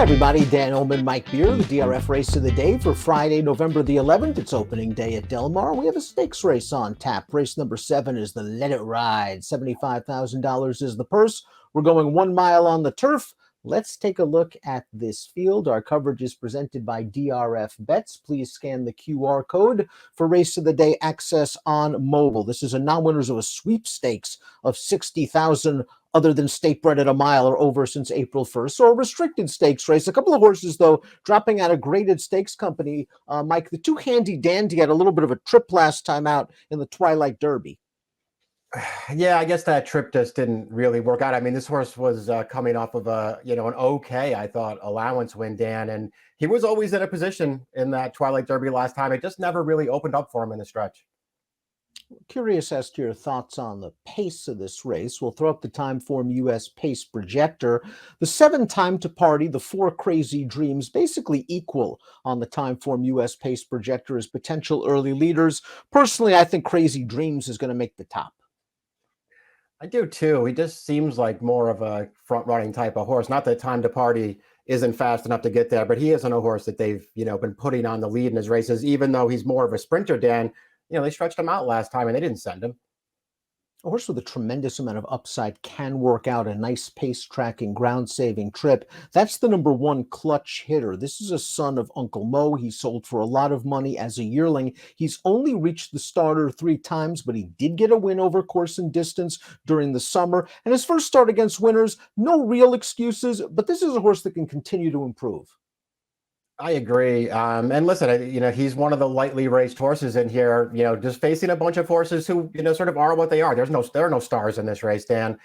Hi, everybody. Dan Illman, Mike Beer, the DRF race of the day for Friday, November the 11th. It's opening day at Del Mar. We have a stakes race on tap. Race number 7 is the Let It Ride. $75,000 is the purse. We're going 1 mile on the turf. Let's take a look at this field. Our coverage is presented by DRF Bets. Please scan the QR code for race of the day access on mobile. This is a non-winners of a sweepstakes of $60,000 other than state bred at a mile or over since April 1st. So a restricted stakes race. A couple of horses, though, dropping out of graded stakes company. Mike, the two Handy Dandy had a little bit of a trip last time out in the Twilight Derby. Yeah, I guess that trip just didn't really work out. I mean, this horse was coming off of an okay, I thought, allowance win, Dan, and he was always in a position in that Twilight Derby last time. It just never really opened up for him in the stretch. Curious as to your thoughts on the pace of this race. We'll throw up the Timeform US pace projector. The 7 Time to Party, the 4 Crazy Dreams, basically equal on the Timeform US pace projector as potential early leaders. Personally, I think Crazy Dreams is going to make the top. I do too. He just seems like more of a front-running type of horse. Not that Time to Party isn't fast enough to get there, but he isn't a horse that they've been putting on the lead in his races. Even though he's more of a sprinter, Dan. They stretched him out last time and they didn't send him. A horse with a tremendous amount of upside can work out a nice pace tracking, ground saving trip. That's the number 1 clutch hitter. This is a son of Uncle Mo. He sold for a lot of money as a yearling. He's only reached the starter 3 times, but he did get a win over course and distance during the summer. And his first start against winners, no real excuses, but this is a horse that can continue to improve. I agree. And listen, he's one of the lightly raced horses in here, just facing a bunch of horses who, sort of are what they are. There are no stars in this race, Dan.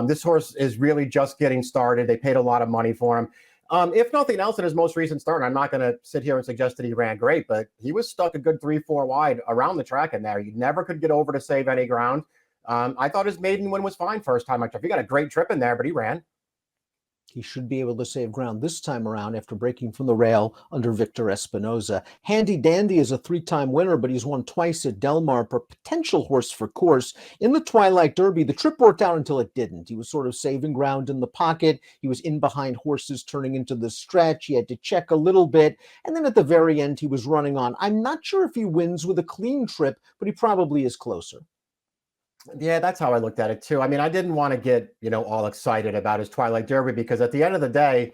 This horse is really just getting started. They paid a lot of money for him. If nothing else, in his most recent start, I'm not going to sit here and suggest that he ran great, but he was stuck a good 3-4 wide around the track in there. You never could get over to save any ground. I thought his maiden win was fine first time. He got a great trip in there, but he ran. He should be able to save ground this time around after breaking from the rail under Victor Espinoza. Handy Dandy is a 3-time winner, but he's won twice at Del Mar per potential horse for course. In the Twilight Derby, the trip worked out until it didn't. He was sort of saving ground in the pocket. He was in behind horses turning into the stretch. He had to check a little bit. And then at the very end, he was running on. I'm not sure if he wins with a clean trip, but he probably is closer. Yeah, that's how I looked at it too. I mean, I didn't want to get, all excited about his Twilight Derby because at the end of the day,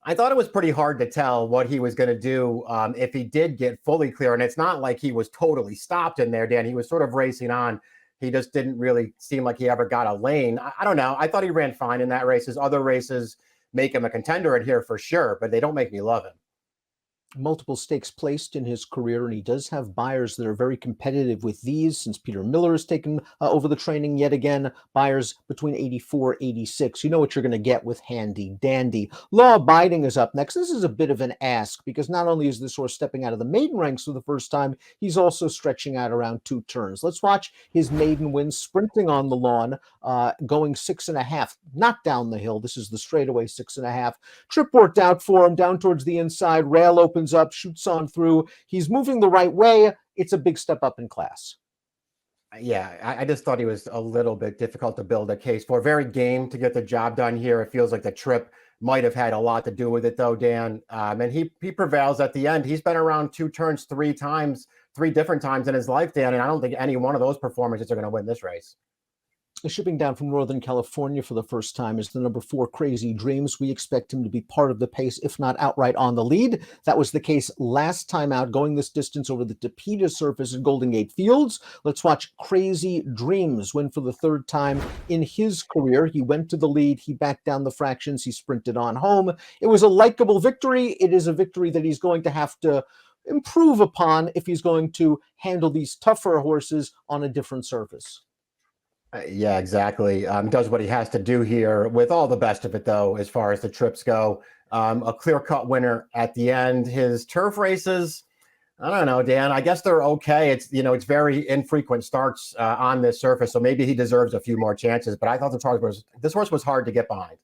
I thought it was pretty hard to tell what he was going to do if he did get fully clear. And it's not like he was totally stopped in there, Dan. He was sort of racing on. He just didn't really seem like he ever got a lane. I don't know. I thought he ran fine in that race. His other races make him a contender in here for sure, but they don't make me love him. Multiple stakes placed in his career, and he does have buyers that are very competitive with these since Peter Miller has taken over the training yet again. Buyers between 84, 86. You know what you're going to get with Handy Dandy. Law Abiding is up next. This is a bit of an ask because not only is this horse stepping out of the maiden ranks for the first time, he's also stretching out around 2 turns. Let's watch his maiden win sprinting on the lawn, going 6.5, not down the hill. This is the straightaway 6.5. Trip worked out for him down towards the inside. Rail open up, shoots on through. He's moving the right way. It's a big step up in class. Yeah, I just thought he was a little bit difficult to build a case for. Very game to get the job done here. It feels like the trip might have had a lot to do with it, though, Dan. And he prevails at the end. He's been around 2 turns 3 different times in his life, Dan, and I don't think any one of those performances are going to win this race. Shipping down from Northern California for the first time is the number 4 Crazy Dreams. We expect him to be part of the pace, if not outright on the lead. That was the case last time out, going this distance over the Topeka surface at Golden Gate Fields. Let's watch Crazy Dreams win for the 3rd time in his career. He went to the lead. He backed down the fractions. He sprinted on home. It was a likable victory. It is a victory that he's going to have to improve upon if he's going to handle these tougher horses on a different surface. Yeah, exactly. Does what he has to do here with all the best of it, though, as far as the trips go. A clear-cut winner at the end. His turf races, I don't know, Dan. I guess they're okay. It's very infrequent starts on this surface, so maybe he deserves a few more chances. But I thought this horse was hard to get behind.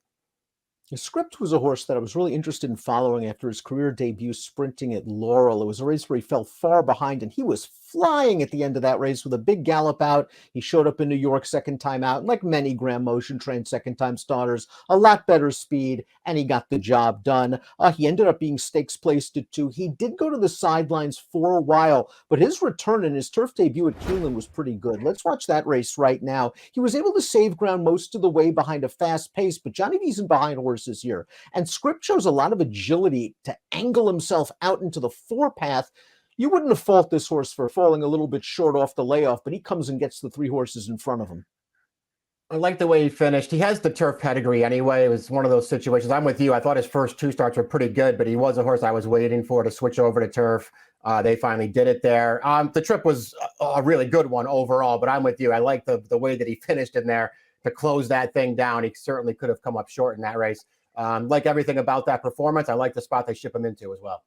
Script was a horse that I was really interested in following after his career debut sprinting at Laurel. It was a race where he fell far behind, and he was flying at the end of that race with a big gallop out. He showed up in New York second time out, and like many Graham Motion trained second time starters, a lot better speed, and he got the job done. He ended up being stakes placed at 2. He did go to the sidelines for a while, but his return in his turf debut at Keeneland was pretty good. Let's watch that race right now. He was able to save ground most of the way behind a fast pace, but Johnny V's in behind horses here. And Script shows a lot of agility to angle himself out into the 4 path. You wouldn't have fault this horse for falling a little bit short off the layoff, but he comes and gets the 3 horses in front of him. I like the way he finished. He has the turf pedigree anyway. It was one of those situations. I'm with you. I thought his first 2 starts were pretty good, but he was a horse I was waiting for to switch over to turf. They finally did it there. The trip was a really good one overall, but I'm with you. I like the way that he finished in there to close that thing down. He certainly could have come up short in that race. Like everything about that performance, I like the spot they ship him into as well.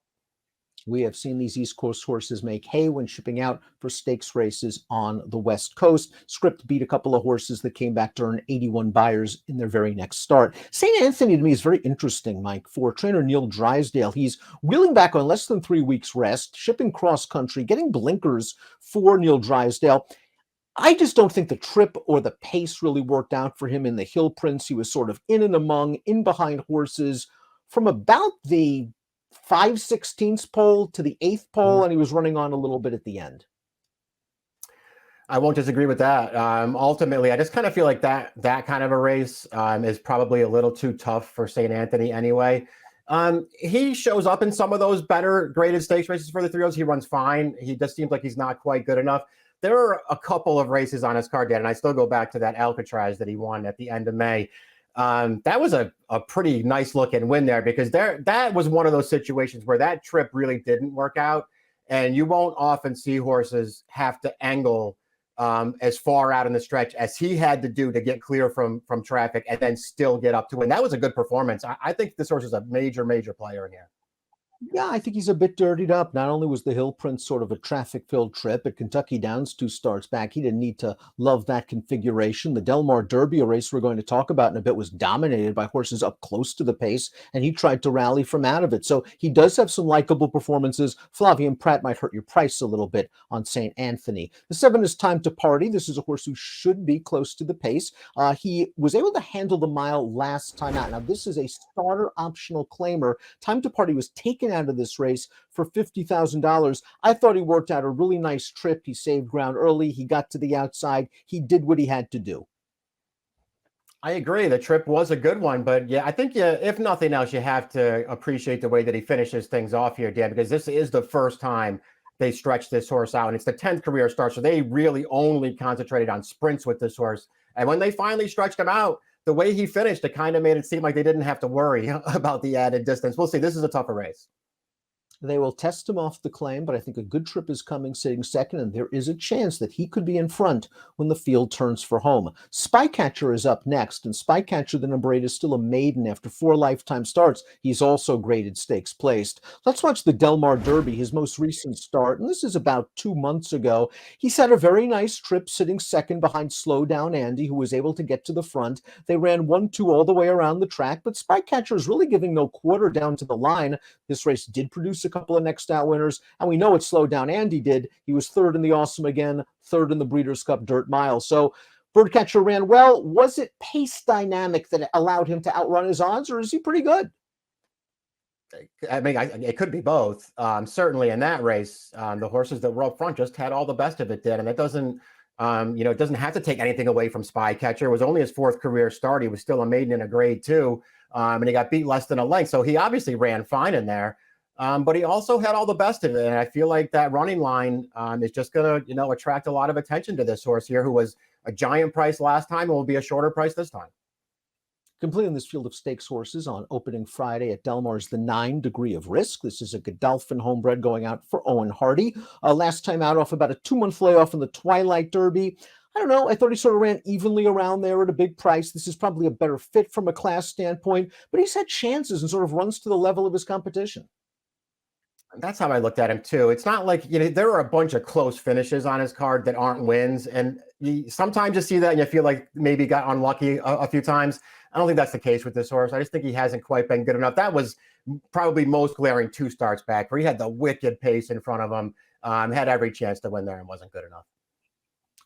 We have seen these East Coast horses make hay when shipping out for stakes races on the West Coast. Script beat a couple of horses that came back to earn 81 buyers in their very next start. St. Anthony to me is very interesting, Mike. For trainer Neil Drysdale, he's wheeling back on less than 3 weeks rest, shipping cross country, getting blinkers for Neil Drysdale. I just don't think the trip or the pace really worked out for him in the Hill Prince. He was sort of in and among, in behind horses from about the 5/16 pole to the 8th pole, and he was running on a little bit at the end. I won't disagree with that. Ultimately, I just kind of feel like that kind of a race is probably a little too tough for St. Anthony anyway. He shows up in some of those better graded stakes races for the 3-year-olds. He runs fine. He just seems like he's not quite good enough. There are a couple of races on his card, Dan, and I still go back to that Alcatraz that he won at the end of May. That was a pretty nice looking win there, because that was one of those situations where that trip really didn't work out, and you won't often see horses have to angle as far out in the stretch as he had to do to get clear from traffic and then still get up to win. That was a good performance. I think this horse is a major player in here. Yeah, I think he's a bit dirtied up. Not only was the Hill Prince sort of a traffic-filled trip at Kentucky Downs 2 starts back, he didn't need to love that configuration. The Del Mar Derby, a race we're going to talk about in a bit, was dominated by horses up close to the pace, and he tried to rally from out of it. So he does have some likable performances. Flavien Prat might hurt your price a little bit on St. Anthony. The 7 is Time to Party. This is a horse who should be close to the pace. He was able to handle the mile last time out. Now, this is a starter optional claimer. Time to Party was taken out of this race for $50,000. I thought he worked out a really nice trip. He saved ground early. He got to the outside. He did what he had to do. I agree. The trip was a good one, but yeah, I think if nothing else, you have to appreciate the way that he finishes things off here, Dan, because this is the first time they stretched this horse out, and it's the 10th career start, so they really only concentrated on sprints with this horse. And when they finally stretched him out, the way he finished, it kind of made it seem like they didn't have to worry about the added distance. We'll see. This is a tougher race. They will test him off the claim, but I think a good trip is coming sitting second, and there is a chance that he could be in front when the field turns for home. Spycatcher is up next, and Spycatcher, the number 8, is still a maiden after 4 lifetime starts. He's also graded stakes placed. Let's watch the Del Mar Derby, his most recent start, and this is about 2 months ago. He's had a very nice trip sitting second behind Slow Down Andy, who was able to get to the front. They ran 1-2 all the way around the track, but Spycatcher is really giving no quarter down to the line. This race did produce a couple of next out winners, and we know what Slow Down Andy did. He was 3rd in the Awesome Again, 3rd in the Breeders' Cup Dirt Mile. So Birdcatcher ran well. Was it pace dynamic that allowed him to outrun his odds, or is he pretty good? I mean, it could be both. Certainly in that race, the horses that were up front just had all the best of it, did, and it doesn't, it doesn't have to take anything away from Spycatcher. It was only his 4th career start. He was still a maiden in a grade 2, and he got beat less than a length, so he obviously ran fine in there. But he also had all the best of it, and I feel like that running line is just going to, attract a lot of attention to this horse here, who was a giant price last time and will be a shorter price this time. Completing this field of stakes horses on opening Friday at Del Mar is the 9 Degree of Risk. This is a Godolphin homebred going out for Owen Hardy. Last time out off about a 2-month layoff in the Twilight Derby. I don't know. I thought he sort of ran evenly around there at a big price. This is probably a better fit from a class standpoint, but he's had chances and sort of runs to the level of his competition. That's how I looked at him too. It's not like, there are a bunch of close finishes on his card that aren't wins. And sometimes you see that and you feel like maybe got unlucky a few times. I don't think that's the case with this horse. I just think he hasn't quite been good enough. That was probably most glaring 2 starts back, where he had the wicked pace in front of him, had every chance to win there and wasn't good enough.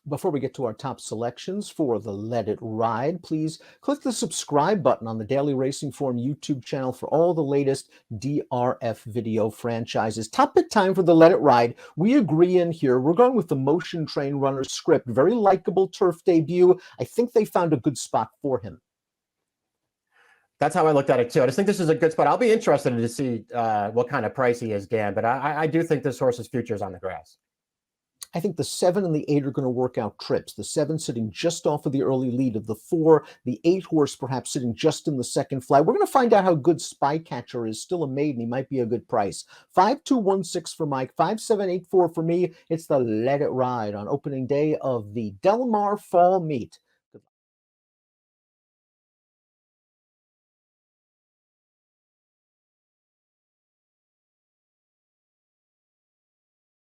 Before we get to our top selections for the Let It Ride, please click the subscribe button on the Daily Racing Form YouTube channel for all the latest DRF video franchises. Top bit time for the Let It Ride. We agree in here. We're going with the Motion Train Runner script. Very likable turf debut. I think they found a good spot for him. That's how I looked at it too. I just think this is a good spot. I'll be interested to see what kind of price he is, Dan, but I do think this horse's future is on the grass. I think the 7 and the 8 are going to work out trips. The 7 sitting just off of the early lead of the 4. The 8 horse perhaps sitting just in the second flag. We're going to find out how good Spycatcher is. Still a maiden. He might be a good price. 5216 for Mike. 5784 for me. It's the Let It Ride on opening day of the Del Mar Fall Meet.